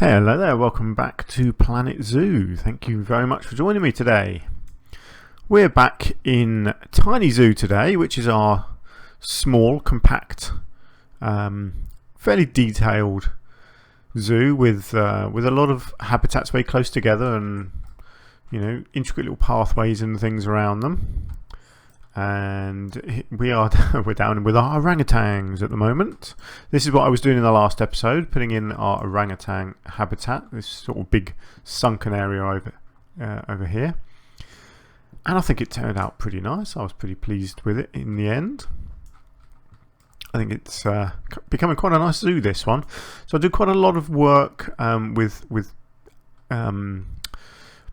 Hello there, welcome back to Planet Zoo. Thank you very much for joining me today. We're back in Tiny Zoo today, which is our small, compact, fairly detailed zoo with a lot of habitats very close together and intricate little pathways and things around them. And we're down with our orangutans at the moment. This is what I was doing in the last episode, putting in our orangutan habitat, this sort of big sunken area over here. And I think it turned out pretty nice. I was pretty pleased with it in the end. I think it's becoming quite a nice zoo, this one. So I do quite a lot of work with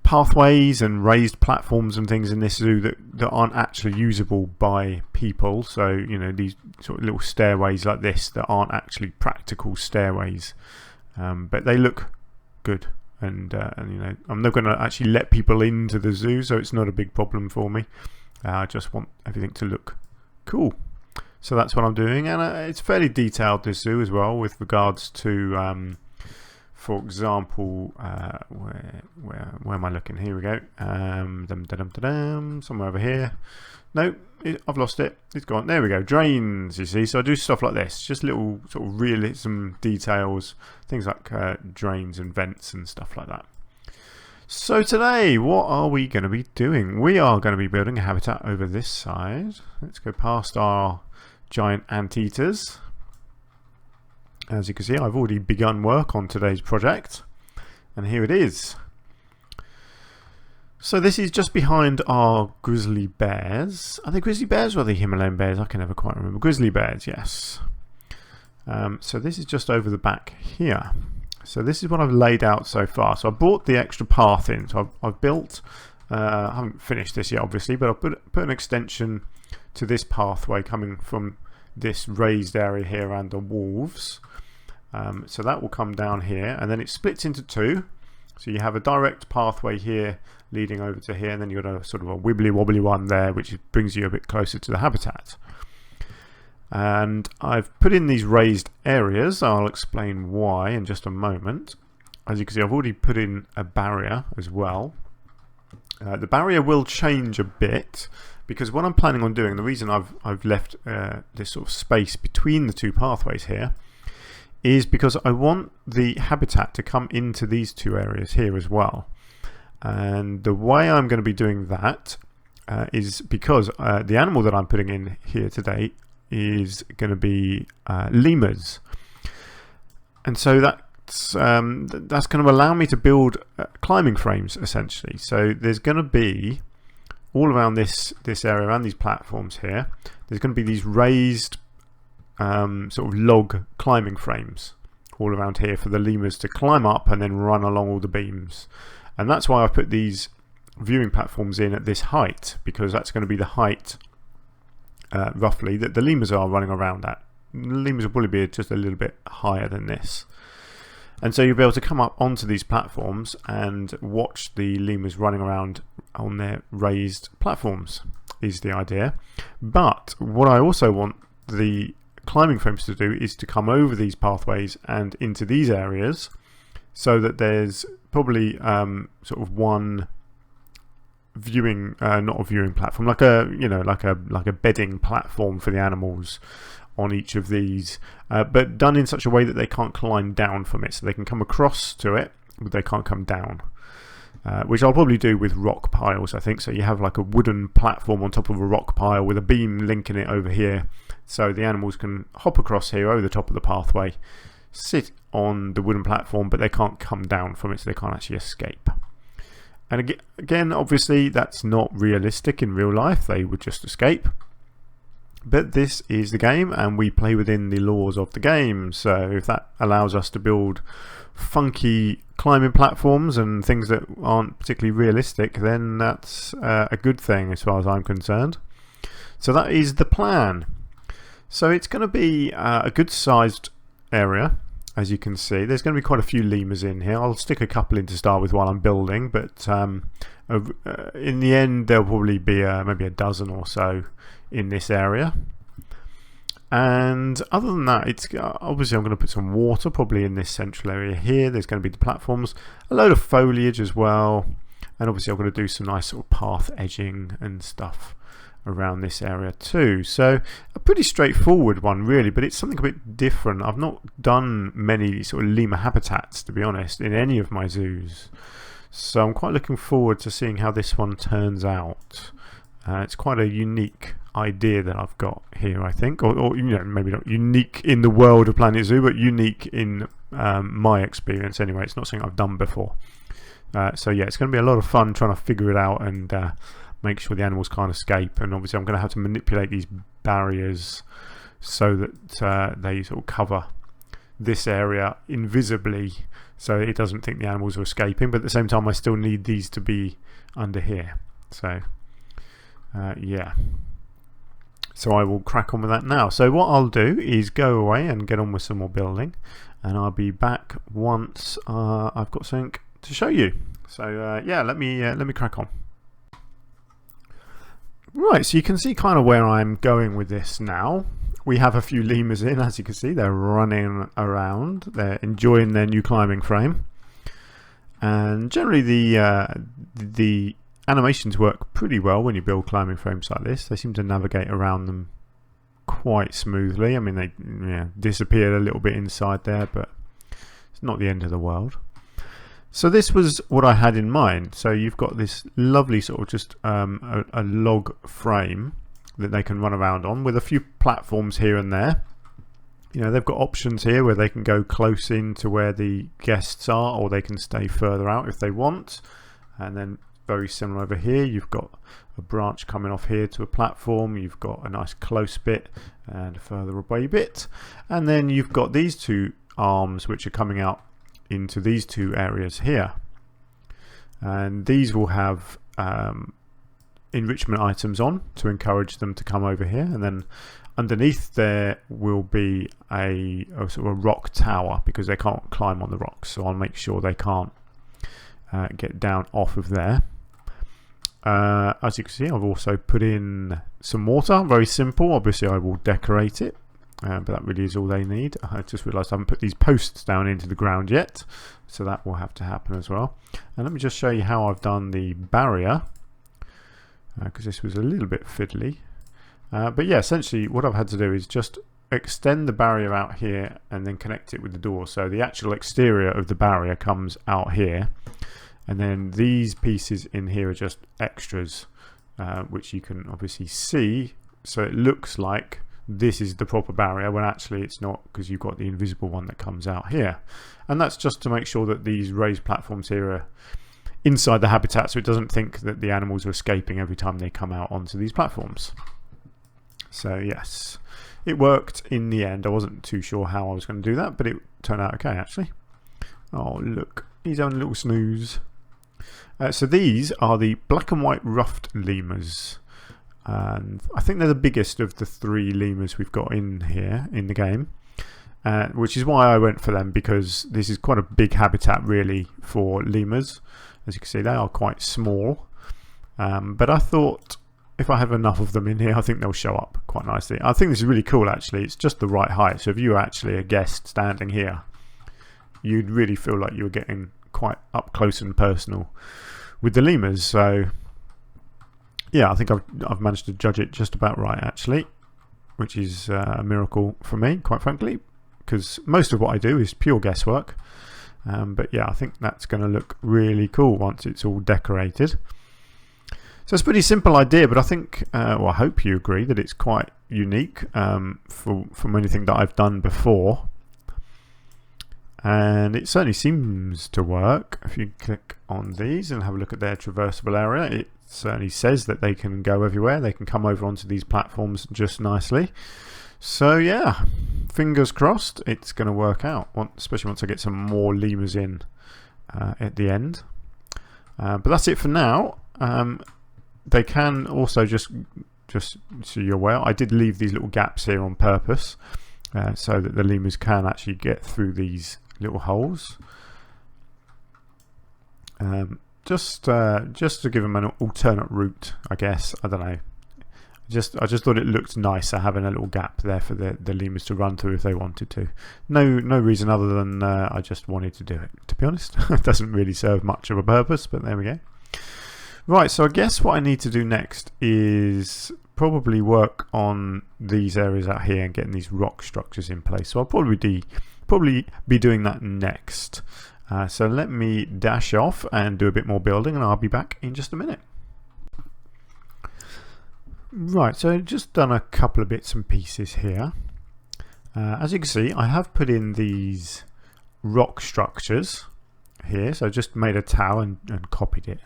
pathways and raised platforms and things in this zoo that aren't actually usable by people. So these sort of little stairways like this that aren't actually practical stairways, but they look good, and I'm not going to actually let people into the zoo, so it's not a big problem for me. I just want everything to look cool, so that's what I'm doing. And it's fairly detailed, this zoo, as well, with regards to for example, where am I looking? Here we go. Somewhere over here. No, I've lost it. It's gone. There we go. Drains, you see. So I do stuff like this. Just little sort of realism details. Things like drains and vents and stuff like that. So today, what are we going to be doing? We are going to be building a habitat over this side. Let's go past our giant anteaters. As you can see, I've already begun work on today's project, and here it is. So this is just behind our grizzly bears. Are they grizzly bears or are they Himalayan bears? I can never quite remember. Grizzly bears, yes. So this is just over the back here. So this is what I've laid out so far. So I brought the extra path in. So I've built, I haven't finished this yet obviously, but I've put an extension to this pathway coming from this raised area here around the wolves. So that will come down here, and then it splits into two. So you have a direct pathway here leading over to here, and then you've got a sort of a wibbly wobbly one there, which brings you a bit closer to the habitat. And I've put in these raised areas. I'll explain why in just a moment. As you can see, I've already put in a barrier as well. The barrier will change a bit, because what I'm planning on doing, the reason I've left this sort of space between the two pathways here, is because I want the habitat to come into these two areas here as well. And the way I'm going to be doing that is because the animal that I'm putting in here today is going to be lemurs. And so that's going to allow me to build climbing frames, essentially. So there's going to be, all around this area, around these platforms here, there's going to be these raised sort of log climbing frames all around here for the lemurs to climb up and then run along all the beams. And that's why I put these viewing platforms in at this height, because that's going to be the height roughly that the lemurs are running around at. The lemurs will probably be just a little bit higher than this. And so you'll be able to come up onto these platforms and watch the lemurs running around on their raised platforms, is the idea. But what I also want the climbing frames to do is to come over these pathways and into these areas, so that there's probably sort of one viewing, not a viewing platform, like a bedding platform for the animals on each of these, but done in such a way that they can't climb down from it. So they can come across to it, but they can't come down. Which I'll probably do with rock piles, I think. So you have like a wooden platform on top of a rock pile with a beam linking it over here, so the animals can hop across here over the top of the pathway, sit on the wooden platform, but they can't come down from it, so they can't actually escape. And again, obviously that's not realistic in real life. They would just escape. But this is the game, and we play within the laws of the game. So if that allows us to build funky climbing platforms and things that aren't particularly realistic, then that's a good thing as far as I'm concerned. So that is the plan. So it's going to be a good sized area. As you can see, there's going to be quite a few lemurs in here. I'll stick a couple in to start with while I'm building, but in the end there'll probably be maybe a dozen or so in this area. And other than that, it's obviously I'm going to put some water probably in this central area here. There's going to be the platforms, a load of foliage as well, and obviously I'm going to do some nice sort of path edging and stuff around this area too. So a pretty straightforward one really, but it's something a bit different. I've not done many sort of lemur habitats, to be honest, in any of my zoos, so I'm quite looking forward to seeing how this one turns out. It's quite a unique idea that I've got here, I think, or you know, maybe not unique in the world of Planet Zoo, but unique in my experience anyway. It's not something I've done before. So yeah, it's going to be a lot of fun trying to figure it out and make sure the animals can't escape. And obviously I'm going to have to manipulate these barriers so that they sort of cover this area invisibly so it doesn't think the animals are escaping, but at the same time I still need these to be under here. So yeah, so I will crack on with that now. So what I'll do is go away and get on with some more building, and I'll be back once I've got something to show you. So yeah, let me crack on. Right, so you can see kind of where I'm going with this now. We have a few lemurs in, as you can see. They're running around, they're enjoying their new climbing frame, and generally the animations work pretty well when you build climbing frames like this. They seem to navigate around them quite smoothly. I mean, they disappeared a little bit inside there, but it's not the end of the world. So this was what I had in mind. So you've got this lovely sort of just a log frame that they can run around on with a few platforms here and there. You know, they've got options here where they can go close in to where the guests are, or they can stay further out if they want. And then very similar over here, you've got a branch coming off here to a platform, you've got a nice close bit and a further away bit, and then you've got these two arms which are coming out into these two areas here, and these will have enrichment items on to encourage them to come over here, and then underneath there will be a sort of a rock tower because they can't climb on the rocks, so I'll make sure they can't get down off of there. As you can see, I've also put in some water, very simple. Obviously I will decorate it, but that really is all they need. I just realised I haven't put these posts down into the ground yet, so that will have to happen as well. And let me just show you how I've done the barrier, because this was a little bit fiddly. But yeah, essentially what I've had to do is just extend the barrier out here and then connect it with the door, so the actual exterior of the barrier comes out here, and then these pieces in here are just extras, which you can obviously see, so it looks like this is the proper barrier when actually it's not, because you've got the invisible one that comes out here. And that's just to make sure that these raised platforms here are inside the habitat, so it doesn't think that the animals are escaping every time they come out onto these platforms. So yes, it worked in the end. I wasn't too sure how I was going to do that, but it turned out okay actually. Oh look, he's having a little snooze. So these are the black and white ruffed lemurs, and I think they're the biggest of the three lemurs we've got in here in the game, which is why I went for them, because this is quite a big habitat really for lemurs. As you can see, they are quite small, but I thought if I have enough of them in here, I think they'll show up quite nicely. I think this is really cool actually. It's just the right height, so if you were actually a guest standing here, you'd really feel like you were getting quite up close and personal with the lemurs. So yeah, I think I've managed to judge it just about right actually, which is a miracle for me, quite frankly, because most of what I do is pure guesswork. But yeah, I think that's going to look really cool once it's all decorated. So it's a pretty simple idea, but I think, well, I hope you agree that it's quite unique from anything that I've done before. And it certainly seems to work. If you click on these and have a look at their traversable area, it certainly says that they can go everywhere. They can come over onto these platforms just nicely. So yeah, fingers crossed it's going to work out, especially once I get some more lemurs in at the end. But that's it for now. They can also just so you're aware, I did leave these little gaps here on purpose, so that the lemurs can actually get through these little holes. Just to give them an alternate route, I guess. I don't know. I just thought it looked nicer having a little gap there for the lemurs to run through if they wanted to. No reason other than I just wanted to do it, to be honest. It doesn't really serve much of a purpose, but there we go. Right, so I guess what I need to do next is probably work on these areas out here and getting these rock structures in place. So I'll probably be doing that next. So let me dash off and do a bit more building, and I'll be back in just a minute. Right, so I've just done a couple of bits and pieces here. As you can see, I have put in these rock structures here. So I just made a tower and copied it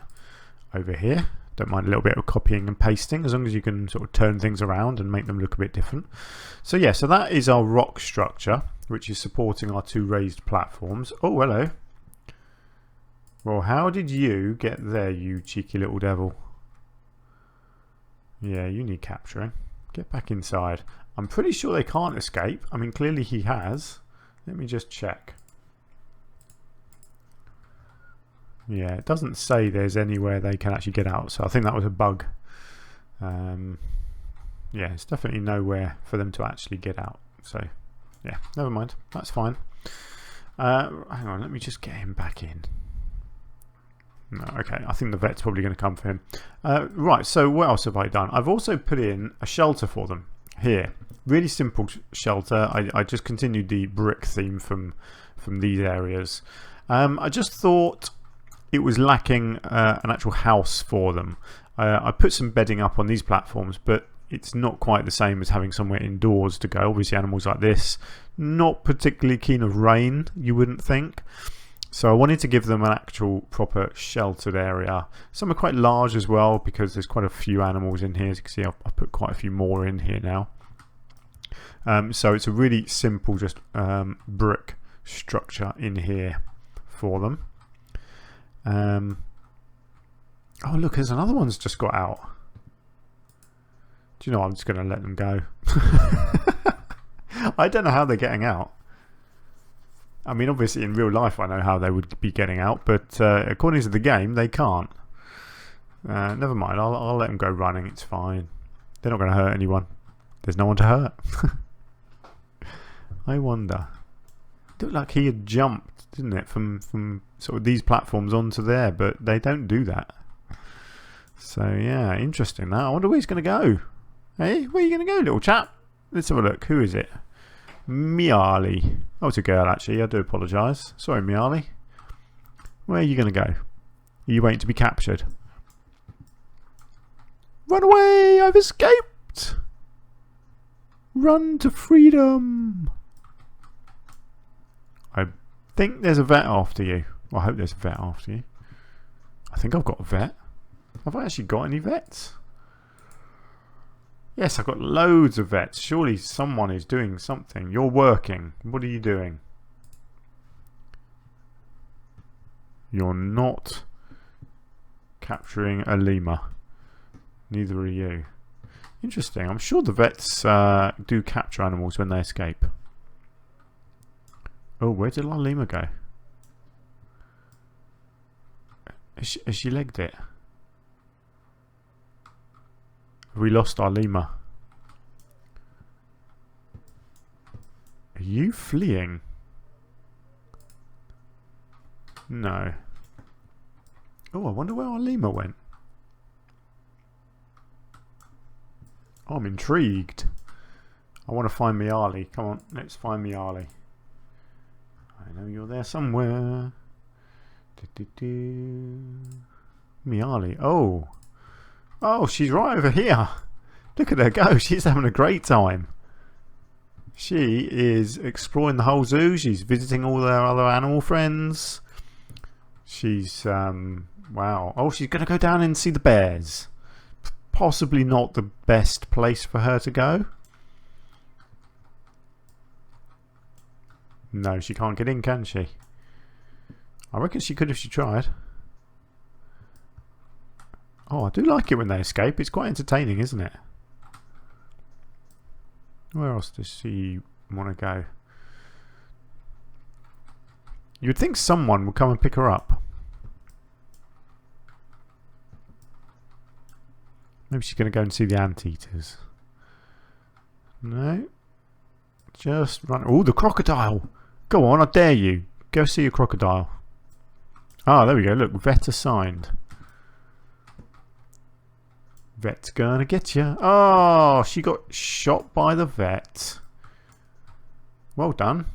over here. Don't mind a little bit of copying and pasting, as long as you can sort of turn things around and make them look a bit different. So yeah, so that is our rock structure, which is supporting our two raised platforms. Oh, hello. Well, how did you get there, you cheeky little devil? Yeah, you need capturing. Get back inside. I'm pretty sure they can't escape. I mean, clearly he has. Let me just check. Yeah, it doesn't say there's anywhere they can actually get out, so I think that was a bug. Yeah, it's definitely nowhere for them to actually get out. So, yeah, never mind. That's fine. Hang on, let me just get him back in. No, okay, I think the vet's probably going to come for him. Right, so what else have I done? I've also put in a shelter for them here. Really simple shelter. I just continued the brick theme from these areas. I just thought it was lacking an actual house for them. I put some bedding up on these platforms, but it's not quite the same as having somewhere indoors to go. Obviously animals like this, not particularly keen of rain, you wouldn't think. So I wanted to give them an actual proper sheltered area. Some are quite large as well, because there's quite a few animals in here. As you can see, I've put quite a few more in here now. So it's a really simple just brick structure in here for them. Oh look, there's another one's just got out. Do you know, I'm just going to let them go. I don't know how they're getting out. I mean, obviously in real life I know how they would be getting out, but according to the game they can't. Never mind, I'll let them go running, it's fine. They're not going to hurt anyone. There's no one to hurt. I wonder. It looked like he had jumped, didn't it, from sort of these platforms onto there, but they don't do that. So yeah, interesting that. I wonder where he's going to go. Hey, where are you going to go, little chap? Let's have a look. Who is it? Miali. Oh, it's a girl actually. I do apologise. Sorry, Miali. Where are you going to go? Are you waiting to be captured? Run away! I've escaped! Run to freedom! I think there's a vet after you. Well, I hope there's a vet after you. I think I've got a vet. Have I actually got any vets? Yes, I've got loads of vets. Surely someone is doing something. You're working. What are you doing? You're not capturing a lemur. Neither are you. Interesting. I'm sure the vets do capture animals when they escape. Oh, where did our lemur go? Has she legged it? Have we lost our lemur? Are you fleeing? No. Oh, I wonder where our lemur went. Oh, I'm intrigued. I want to find Miali. Come on, let's find Miali. I know you're there somewhere. Miali. Oh. Oh, she's right over here. Look at her go. She's having a great time. She is exploring the whole zoo. She's visiting all her other animal friends. She's, wow. Oh, she's going to go down and see the bears. Possibly not the best place for her to go. No, she can't get in, can she? I reckon she could if she tried. Oh, I do like it when they escape. It's quite entertaining, isn't it? Where else does she want to go? You'd think someone would come and pick her up. Maybe she's going to go and see the anteaters. No. Just run. Oh, the crocodile! Go on, I dare you. Go see a crocodile. Ah, there we go. Look, vet assigned. Vet's gonna get you. Oh, she got shot by the vet. Well done.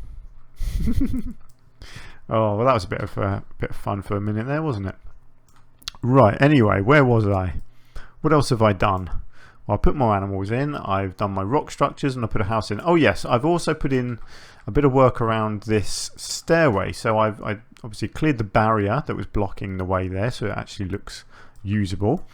Oh, well, that was a bit of fun for a minute there, wasn't it? Right. Anyway, where was I? What else have I done? Well, I put more animals in. I've done my rock structures, and I put a house in. Oh yes, I've also put in a bit of work around this stairway. So I obviously cleared the barrier that was blocking the way there, so it actually looks usable.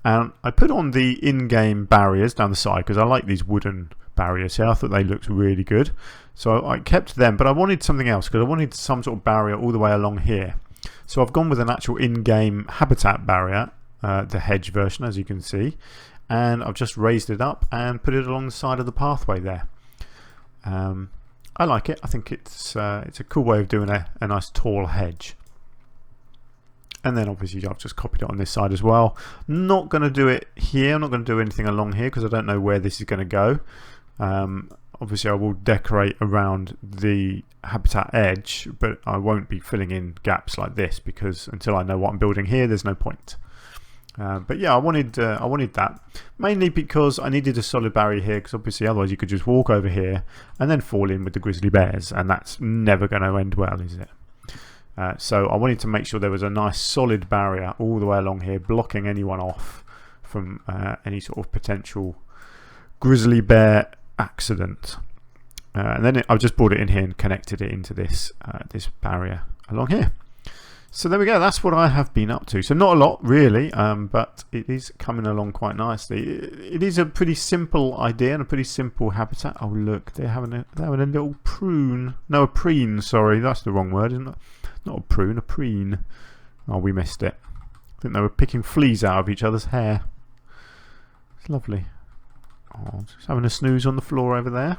And I put on the in-game barriers down the side because I like these wooden barriers here. I thought they looked really good. So I kept them, but I wanted something else because I wanted some sort of barrier all the way along here. So I've gone with an actual in-game habitat barrier, the hedge version, as you can see. And I've just raised it up and put it along the side of the pathway there. I like it. I think it's a cool way of doing a nice tall hedge. And then obviously I've just copied it on this side as well. Not going to do it here. I'm not going to do anything along here because I don't know where this is going to go. Obviously I will decorate around the habitat edge, but I won't be filling in gaps like this because until I know what I'm building here, there's no point. But yeah, I wanted that mainly because I needed a solid barrier here because obviously otherwise you could just walk over here and then fall in with the grizzly bears, and that's never going to end well, is it? So I wanted to make sure there was a nice solid barrier all the way along here, blocking anyone off from any sort of potential grizzly bear accident. And then I've just brought it in here and connected it into this this barrier along here. So there we go. That's what I have been up to. So not a lot really, but it is coming along quite nicely. It is a pretty simple idea and a pretty simple habitat. Oh look, they're having a little prune. No, a preen. Sorry, that's the wrong word, isn't it? Not a prune, a preen. Oh, we missed it. I think they were picking fleas out of each other's hair. It's lovely. Oh, just having a snooze on the floor over there.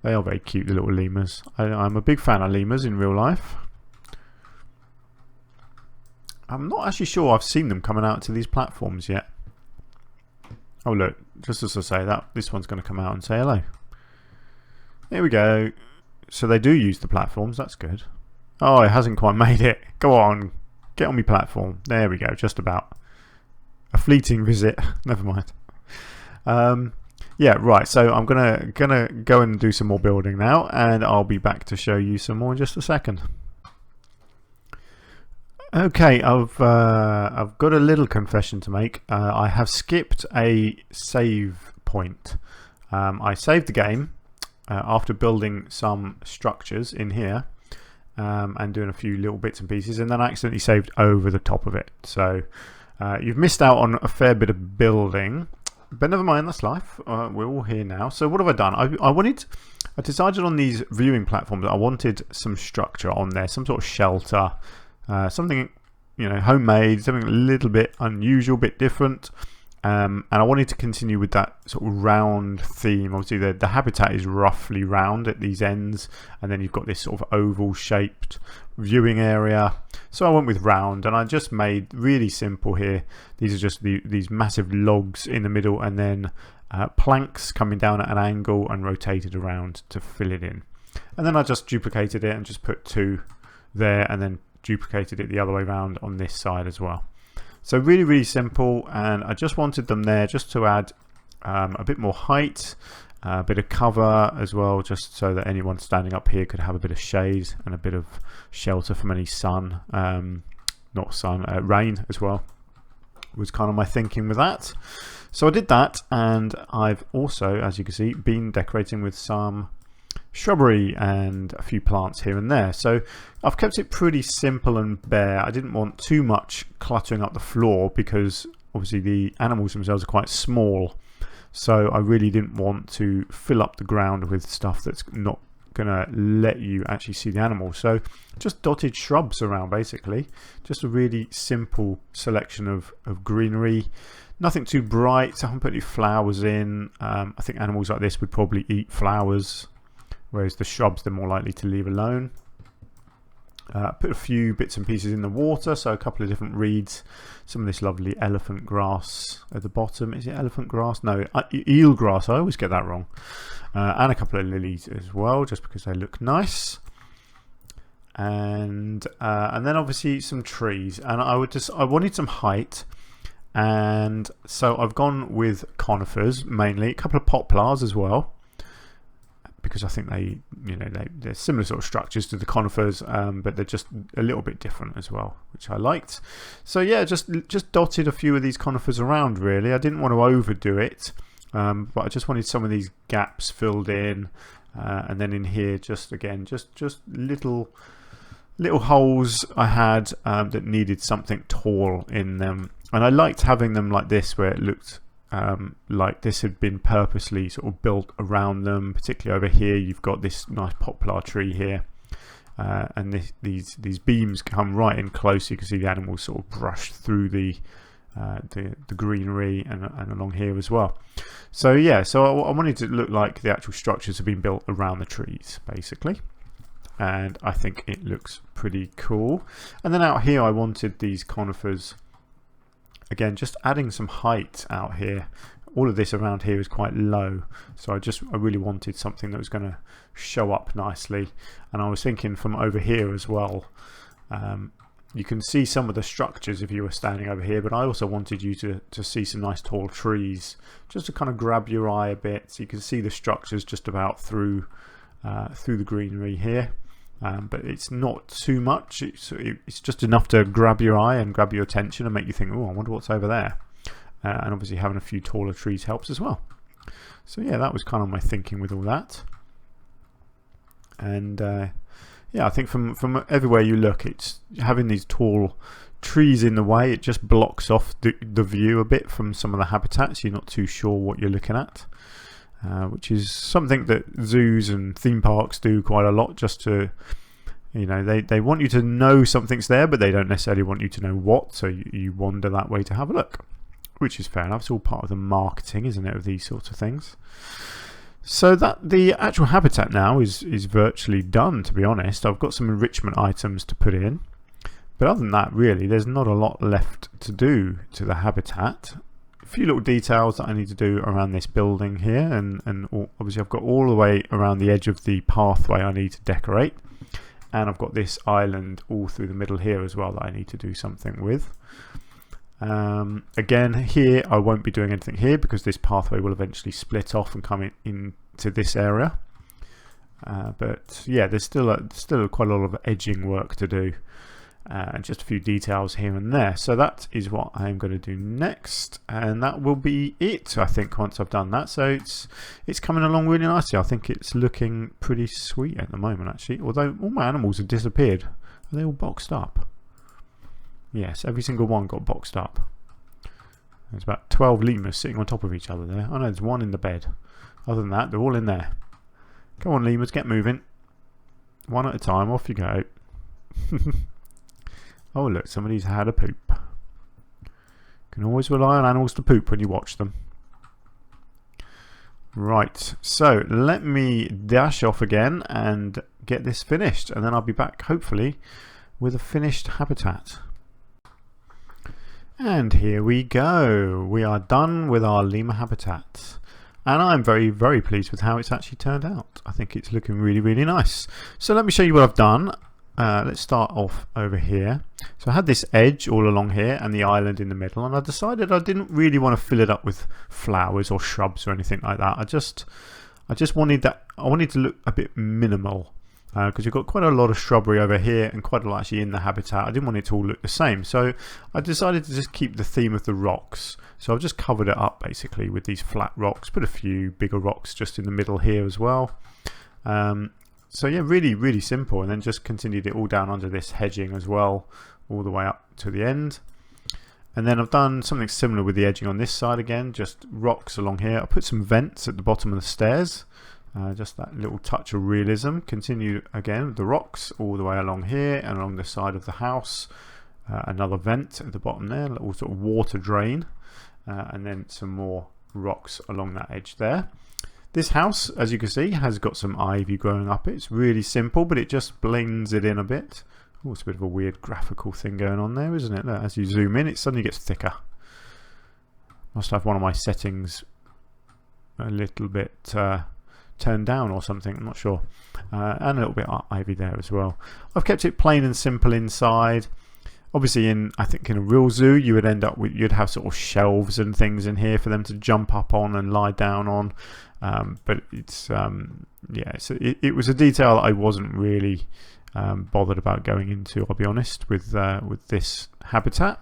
They are very cute, the little lemurs. I'm a big fan of lemurs in real life. I'm not actually sure I've seen them coming out to these platforms yet. Oh look, just as I say that, this one's going to come out and say hello. There we go. So they do use the platforms, that's good. Oh, it hasn't quite made it. Go on, get on my platform. There we go, just about. A fleeting visit, never mind. Yeah, right, so I'm gonna go and do some more building now, and I'll be back to show you some more in just a second. Okay, I've got a little confession to make. I have skipped a save point. I saved the game after building some structures in here and doing a few little bits and pieces, and then I accidentally saved over the top of it. So you've missed out on a fair bit of building, but never mind, that's life. We're all here now. So what have I done? I decided on these viewing platforms that I wanted some structure on there, some sort of shelter. Something, you know, homemade, something a little bit unusual, bit different, and I wanted to continue with that sort of round theme. Obviously the habitat is roughly round at these ends, and then you've got this sort of oval shaped viewing area, so I went with round, and I just made really simple here. These are just these massive logs in the middle, and then planks coming down at an angle and rotated around to fill it in, and then I just duplicated it and just put two there, and then duplicated it the other way around on this side as well. So really simple, and I just wanted them there just to add a bit more height, a bit of cover as well, just so that anyone standing up here could have a bit of shade and a bit of shelter from any sun, not sun, rain as well, was kind of my thinking with that. So I did that, and I've also, as you can see, been decorating with some shrubbery and a few plants here and there. So I've kept it pretty simple and bare. I didn't want too much cluttering up the floor because obviously the animals themselves are quite small, so I really didn't want to fill up the ground with stuff that's not gonna let you actually see the animals. So just dotted shrubs around, basically just a really simple selection of greenery. Nothing too bright. I haven't put any flowers in. I think animals like this would probably eat flowers, whereas the shrubs they're more likely to leave alone. Put a few bits and pieces in the water, so a couple of different reeds, some of this lovely elephant grass at the bottom. Is it elephant grass? No, eel grass. I always get that wrong. And a couple of lilies as well, just because they look nice. And then obviously some trees. And I wanted some height, and so I've gone with conifers mainly, a couple of poplars as well, because I think they're similar sort of structures to the conifers, but they're just a little bit different as well, which I liked. So yeah, just dotted a few of these conifers around really. I didn't want to overdo it, but I just wanted some of these gaps filled in, and then in here just little holes I had that needed something tall in them, and I liked having them like this, where it looked like this had been purposely sort of built around them. Particularly over here, you've got this nice poplar tree here, and these beams come right in close. You can see the animals sort of brush through the greenery and along here as well. So yeah, so I wanted it to look like the actual structures have been built around the trees basically, and I think it looks pretty cool. And then out here I wanted these conifers, again just adding some height out here. All of this around here is quite low, so I really wanted something that was going to show up nicely. And I was thinking from over here as well, you can see some of the structures if you were standing over here, but I also wanted you to see some nice tall trees, just to kind of grab your eye a bit, so you can see the structures just about through the greenery here. But it's not too much. It's just enough to grab your eye and grab your attention and make you think, oh, I wonder what's over there. And obviously having a few taller trees helps as well. So yeah, that was kind of my thinking with all that. And yeah, I think from everywhere you look, it's having these tall trees in the way, it just blocks off the view a bit from some of the habitats. You're not too sure what you're looking at. Which is something that zoos and theme parks do quite a lot, just to, they want you to know something's there, but they don't necessarily want you to know what, so you wander that way to have a look, which is fair enough. It's all part of the marketing, isn't it, of these sorts of things. So that the actual habitat now is virtually done, to be honest. I've got some enrichment items to put in, but other than that, really, there's not a lot left to do to the habitat. A few little details that I need to do around this building here, and obviously I've got all the way around the edge of the pathway I need to decorate, and I've got this island all through the middle here as well that I need to do something with. Again, here I won't be doing anything here because this pathway will eventually split off and come into this area, but yeah, there's still quite a lot of edging work to do. And just a few details here and there. So that is what I'm going to do next, and that will be it, I think, once I've done that. So it's coming along really nicely. I think it's looking pretty sweet at the moment, actually, although all my animals have disappeared. Are they all boxed up? Yes, every single one got boxed up. There's about 12 lemurs sitting on top of each other there. I know there's one in the bed. Other than that, they're all in there. Come on, lemurs, get moving. One at a time, off you go. Oh look, somebody's had a poop. Can always rely on animals to poop when you watch them. Right, so let me dash off again and get this finished, and then I'll be back hopefully with a finished habitat. And here we go. We are done with our lemur habitat. And I'm very, very pleased with how it's actually turned out. I think it's looking really, really nice. So let me show you what I've done. Let's start off over here. So I had this edge all along here and the island in the middle, and I decided I didn't really want to fill it up with flowers or shrubs or anything like that. I just wanted to look a bit minimal, because you've got quite a lot of shrubbery over here and quite a lot actually in the habitat. I didn't want it to all look the same, so I decided to just keep the theme of the rocks. So I've just covered it up basically with these flat rocks, put a few bigger rocks just in the middle here as well. So yeah, really, really simple, and then just continued it all down under this hedging as well, all the way up to the end. And then I've done something similar with the edging on this side again, just rocks along here. I put some vents at the bottom of the stairs, just that little touch of realism. Continue again with the rocks all the way along here and along the side of the house. Another vent at the bottom there, a little sort of water drain, and then some more rocks along that edge there. This house, as you can see, has got some ivy growing up. It's really simple, but it just blends it in a bit Oh, it's a bit of a weird graphical thing going on there, isn't it? Look, as you zoom in, it suddenly gets thicker. Must have one of my settings a little bit turned down or something, I'm not sure. And a little bit ivy there as well. I've kept it plain and simple inside. Obviously, I think in a real zoo, you would end up with, you'd have sort of shelves and things in here for them to jump up on and lie down on. But it's yeah, so it was a detail that I wasn't really bothered about going into, I'll be honest, with this habitat.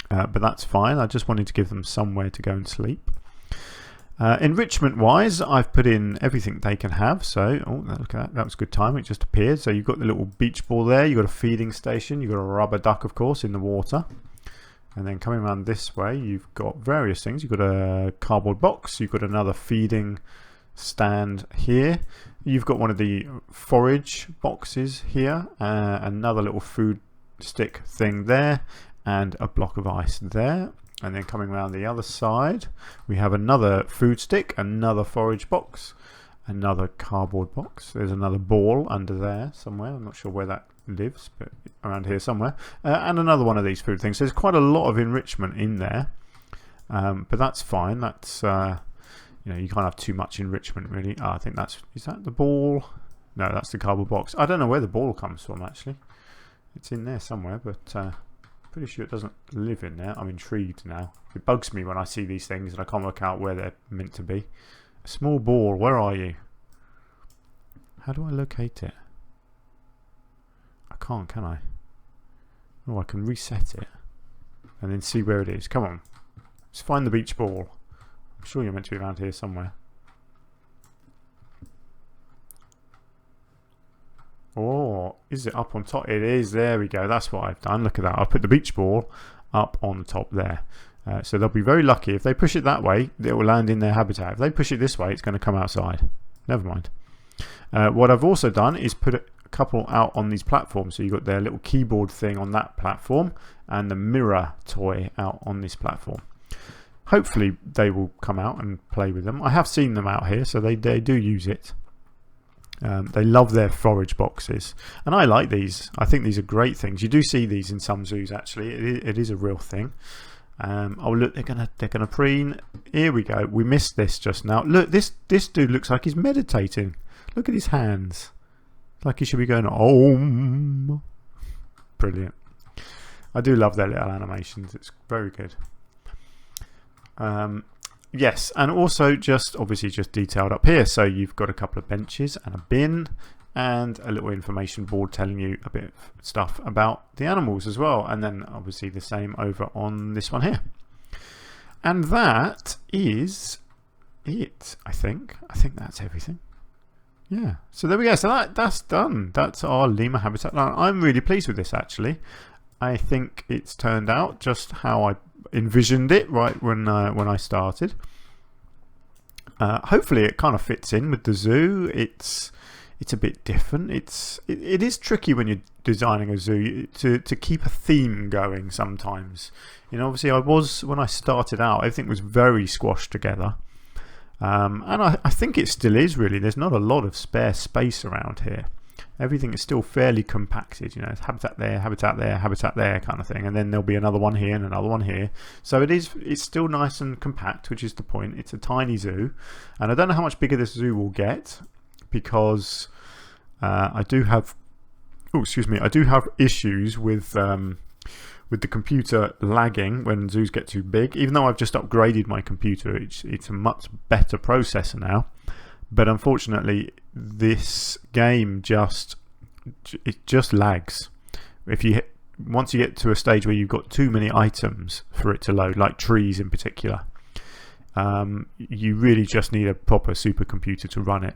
But that's fine. I just wanted to give them somewhere to go and sleep. Enrichment wise, I've put in everything they can have. So, oh, look at that. That was good time. It just appeared. So you've got the little beach ball there. You've got a feeding station. You've got a rubber duck, of course, in the water. And then coming around this way, you've got various things. You've got a cardboard box. You've got another feeding stand here. You've got one of the forage boxes here. Another little food stick thing there. And a block of ice there. And then coming around the other side, we have another food stick, another forage box, another cardboard box. There's another ball under there somewhere. I'm not sure where that lives, but around here somewhere. And another one of these food things. So there's quite a lot of enrichment in there, but that's fine. That's you know, you can't have too much enrichment really. I think is that the ball? No, that's the cardboard box. I don't know where the ball comes from actually. It's in there somewhere, but pretty sure it doesn't live in there. I'm intrigued now. It bugs me when I see these things and I can't work out where they're meant to be. A small ball, where are you? How do I locate it? I can't, can I? Oh, I can reset it and then see where it is. Come on, let's find the beach ball. I'm sure you're meant to be around here somewhere. Oh, is it up on top? It is. There we go. That's what I've done. Look at that. I've put the beach ball up on the top there. So they'll be very lucky. If they push it that way, it will land in their habitat. If they push it this way, it's going to come outside. Never mind. What I've also done is put a couple out on these platforms. So you've got their little keyboard thing on that platform and the mirror toy out on this platform. Hopefully they will come out and play with them. I have seen them out here, so they do use it. They love their forage boxes, and I like these. I think these are great things. You do see these in some zoos actually. It is a real thing. Oh look, they're gonna preen. Here we go. We missed this just now. Look, this dude looks like he's meditating. Look at his hands. Like he should be going Om. Brilliant. I do love their little animations. It's very good. Yes, and also obviously just detailed up here. So you've got a couple of benches and a bin and a little information board telling you a bit of stuff about the animals as well. And then obviously the same over on this one here. And that is it, I think. I think that's everything. Yeah, so there we go. So that's done. That's our lemur habitat. Now, I'm really pleased with this actually. I think it's turned out just how I envisioned it right when I started. Hopefully it kind of fits in with the zoo. It's a bit different. It is tricky when you're designing a zoo to keep a theme going sometimes. You know, obviously when I started out, everything was very squashed together. And I think it still is really. There's not a lot of spare space around here. Everything is still fairly compacted, you know, habitat there, habitat there, habitat there kind of thing. And then there'll be another one here and another one here. So it's still nice and compact, which is the point. It's a tiny zoo. And I don't know how much bigger this zoo will get because I do have issues with the computer lagging when zoos get too big. Even though I've just upgraded my computer, it's a much better processor now. But unfortunately, this game just lags. Once you get to a stage where you've got too many items for it to load, like trees in particular, you really just need a proper supercomputer to run it.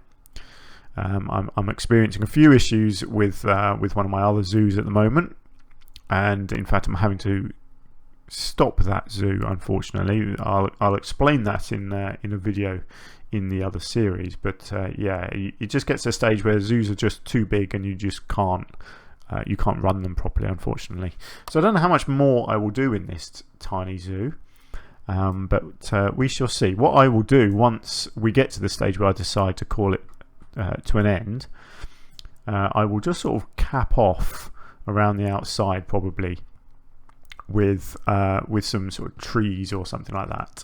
I'm experiencing a few issues with one of my other zoos at the moment, and in fact, I'm having to stop that zoo. Unfortunately, I'll explain that in a video in the other series. But yeah, it just gets to a stage where zoos are just too big and you just can't run them properly, unfortunately. So I don't know how much more I will do in this tiny zoo, but we shall see. What I will do once we get to the stage where I decide to call it to an end, I will just sort of cap off around the outside, probably with some sort of trees or something like that,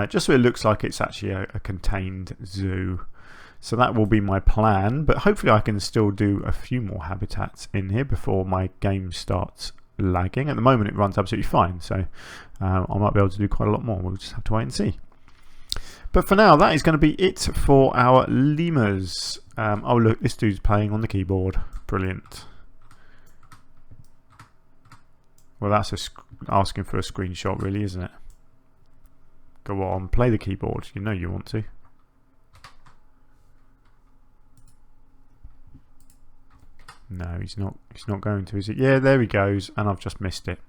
just so it looks like it's actually a contained zoo. So that will be my plan, but hopefully I can still do a few more habitats in here before my game starts lagging. At the moment it runs absolutely fine, so I might be able to do quite a lot more. We'll just have to wait and see. But for now, that is going to be it for our lemurs. Oh look, this dude's playing on the keyboard. Brilliant. Well, that's asking for a screenshot really, isn't it? Go on, play the keyboard. You know you want to. No, he's not going to, is it? Yeah, there he goes, and I've just missed it.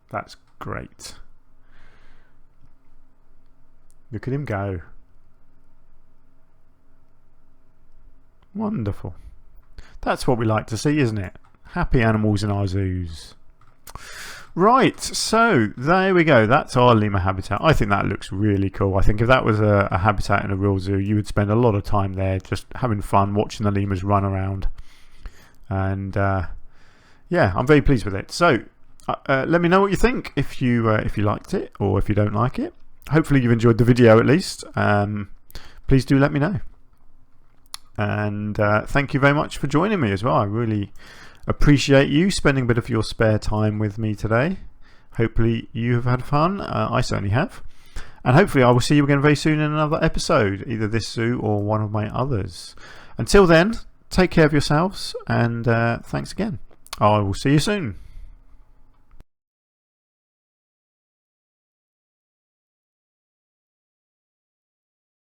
That's great. Look at him go. Wonderful. That's what we like to see, isn't it? Happy animals in our zoos. Right, so there we go. That's our lemur habitat. I think that looks really cool. I think if that was a habitat in a real zoo, you would spend a lot of time there just having fun, watching the lemurs run around. And yeah, I'm very pleased with it. So let me know what you think, if you liked it or if you don't like it. Hopefully you've enjoyed the video at least. Please do let me know. And thank you very much for joining me as well. I really appreciate you spending a bit of your spare time with me today. Hopefully you have had fun. I certainly have. And hopefully I will see you again very soon in another episode, either this zoo or one of my others. Until then, take care of yourselves, and thanks again. I will see you soon.